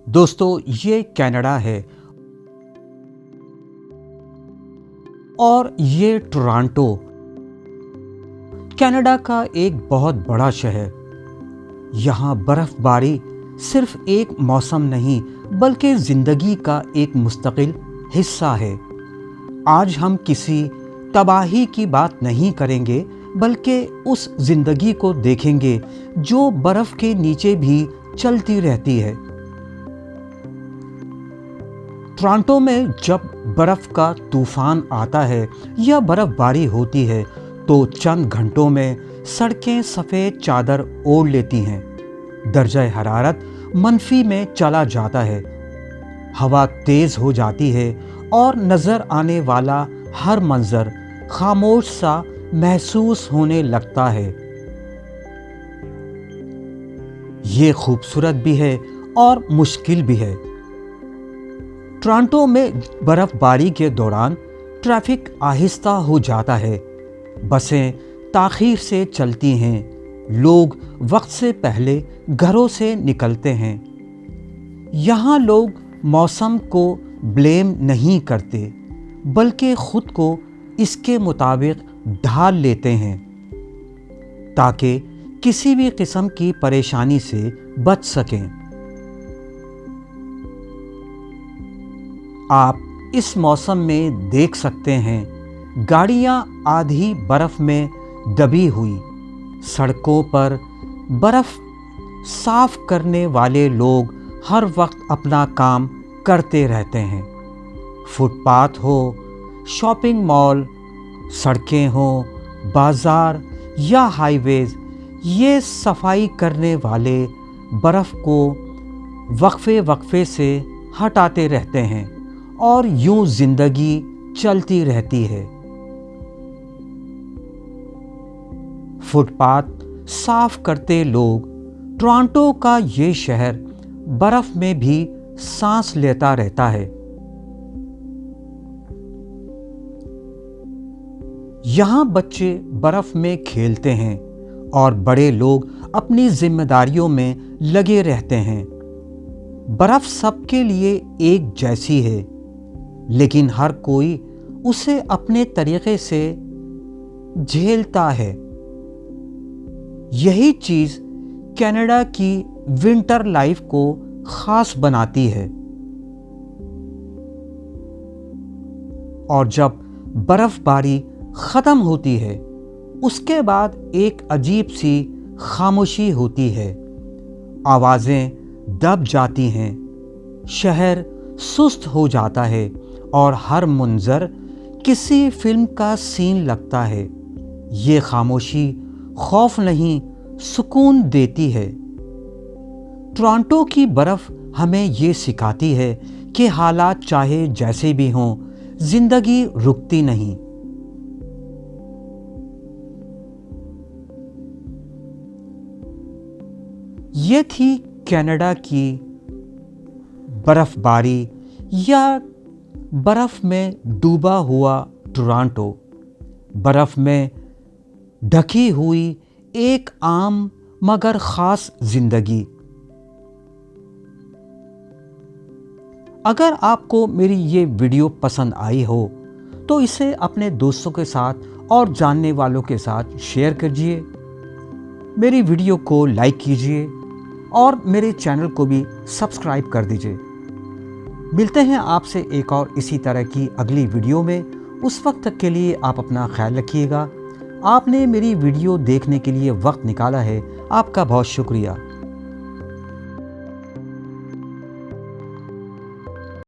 दोस्तों, ये कनाडा है और ये टोरंटो कनाडा का एक बहुत बड़ा शहर। यहाँ बर्फबारी सिर्फ एक मौसम नहीं बल्कि ज़िंदगी का एक मुस्तकिल हिस्सा है। आज हम किसी तबाही की बात नहीं करेंगे बल्कि उस ज़िंदगी को देखेंगे जो बर्फ़ के नीचे भी चलती रहती है। टोरंटो में जब बर्फ़ का तूफ़ान आता है या बर्फ़बारी होती है तो चंद घंटों में सड़कें सफ़ेद चादर ओढ़ लेती हैं। दर्जा हरारत मनफी में चला जाता है, हवा तेज़ हो जाती है और नज़र आने वाला हर मंज़र खामोश सा महसूस होने लगता है। ये खूबसूरत भी है और मुश्किल भी है। टोरंटो में बर्फबारी के दौरान ट्रैफिक आहिस्ता हो जाता है, बसें ताख़ीर से चलती हैं, लोग वक्त से पहले घरों से निकलते हैं। यहाँ लोग मौसम को ब्लेम नहीं करते बल्कि ख़ुद को इसके मुताबिक ढाल लेते हैं ताकि किसी भी किस्म की परेशानी से बच सकें। आप इस मौसम में देख सकते हैं गाड़ियां आधी बर्फ़ में दबी हुई, सड़कों पर बर्फ़ साफ करने वाले लोग हर वक्त अपना काम करते रहते हैं। फुटपाथ हो, शॉपिंग मॉल, सड़कें हों, बाज़ार या हाईवेज़, ये सफाई करने वाले बर्फ़ को वक्फे से हटाते रहते हैं और यूं ज़िंदगी चलती रहती है। फुटपाथ साफ करते लोग, टोरंटो का ये शहर बर्फ में भी सांस लेता रहता है। यहाँ बच्चे बर्फ में खेलते हैं और बड़े लोग अपनी जिम्मेदारियों में लगे रहते हैं। बर्फ सबके लिए एक जैसी है, लेकिन हर कोई उसे अपने तरीके से झेलता है। यही चीज़ कनाडा की विंटर लाइफ को ख़ास बनाती है। और जब बर्फबारी ख़त्म होती है उसके बाद एक अजीब सी खामोशी होती है। आवाज़ें दब जाती हैं, शहर सुस्त हो जाता है और हर मंज़र किसी फिल्म का सीन लगता है। ये खामोशी खौफ नहीं, सुकून देती है। टोरंटो की बर्फ़ हमें ये सिखाती है कि हालात चाहे जैसे भी हों, ज़िंदगी रुकती नहीं। ये थी कनाडा की बर्फबारी या बर्फ में डूबा हुआ टोरंटो। बर्फ में ढकी हुई एक आम मगर ख़ास ज़िंदगी। अगर आपको मेरी ये वीडियो पसंद आई हो तो इसे अपने दोस्तों के साथ और जानने वालों के साथ शेयर कीजिए। मेरी वीडियो को लाइक कीजिए और मेरे चैनल को भी सब्सक्राइब कर दीजिए। मिलते हैं आपसे एक और इसी तरह की अगली वीडियो में। उस वक्त तक के लिए आप अपना ख्याल रखिएगा। आपने मेरी वीडियो देखने के लिए वक्त निकाला है, आपका बहुत शुक्रिया।